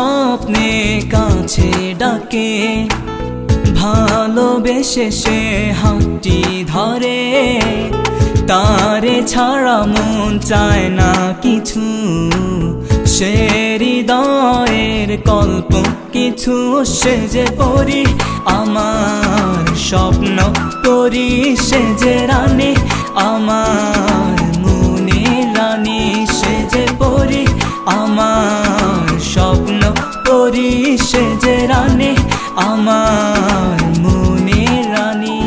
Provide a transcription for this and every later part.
স্বপ্নে কাছে ডাকে, ভালোবেসে সে হাতটি ধরে। তারে ছাড়া মন চায় না কিছু, সে হৃদয়ের কল্প কিছু। সে যে পরি আমার স্বপ্ন পরি, সে যে রানী আমার মনের রানী। সে যে পরি আমার স্বপ্ন পরি, সে যে রানী আমার মনের রানী।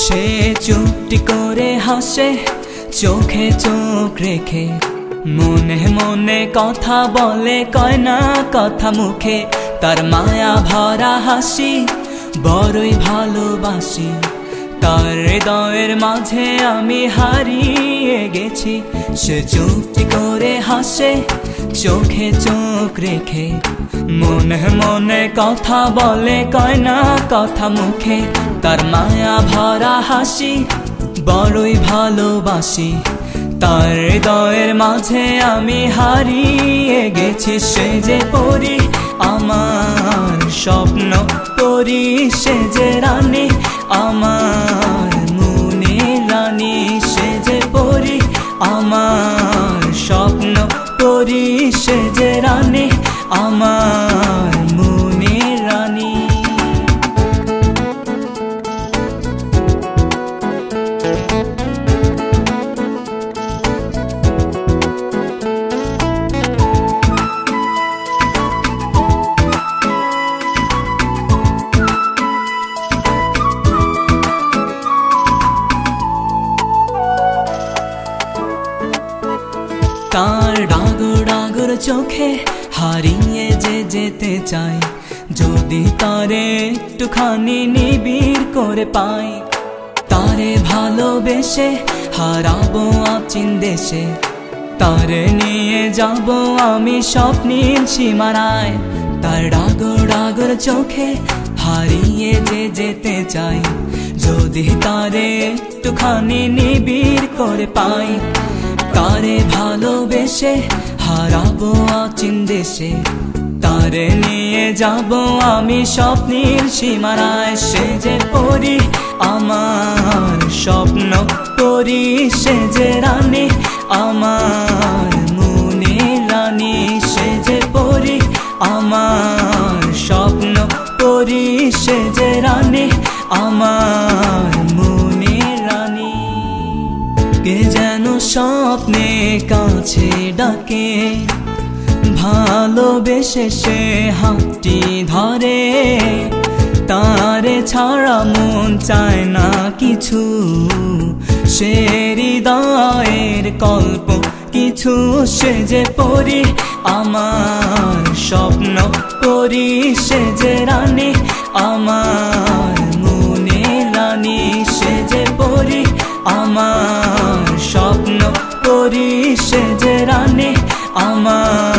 সে চুপটি করে হাসে, চোখে চোখ রেখে, মনে মনে কথা বলে, কয় না কথা মুখে। তার মায়া ভরা হাসি বড়ই ভালোবাসি, তার হৃদয়ের মাঝে আমি হারিয়ে গেছি। সে চুপটি করে হাসে, চোখে চোখ রেখে, মনে মনে কথা বলে, কয় না কথা মুখে। তার মায়া ভরা হাসি বড়ই ভালোবাসি, তার হৃদয়ের মাঝে আমি হারিয়ে গেছি। সে যে পরি আমার স্বপ্ন পরি, সে যে রানী আমার মনের রানী। সে যে পরি আমার স্বপ্ন পরি, সে যে রানী আমার মনের রানী। তার ডাগর ডাগর চোখে হারিয়ে যে যেতে চাই, যদি তারে একটুখানি নিবিড় করে পাই। তারে ভালোবেসে হারাবো আচিন দেশে, তারে নিয়ে যাব আমি স্বপ্নীল সীমানায়। তার ডাগর ডাগর চোখে হারিয়ে যে যেতে চাই, যদি তারে একটুখানি নিবিড় করে পাই। তারে ভালোবেসে হারাবো আচিন দেশে, তারে নিয়ে যাব আমি স্বপ্নীল সীমানায়। সে যে পরি আমার স্বপ্ন পরি, সে যে রানী আমার মনের রানী। সে যে পরি আমার স্বপ্ন পরি, সে যে রানী আমার মনের রানী। কে যেন স্বপ্নে কাছে ডাকে, ভালোবেসে সে হাতটি ধরে। তারে ছাড়া মন চায় না কিছু, সে হৃদয়ের কল্প কিছু। সে যে পরি আমার স্বপ্ন পরি, সে যে রানী আমার মনের রানী। সে যে পরি আমার স্বপ্ন পরি, সে যে রানী আমার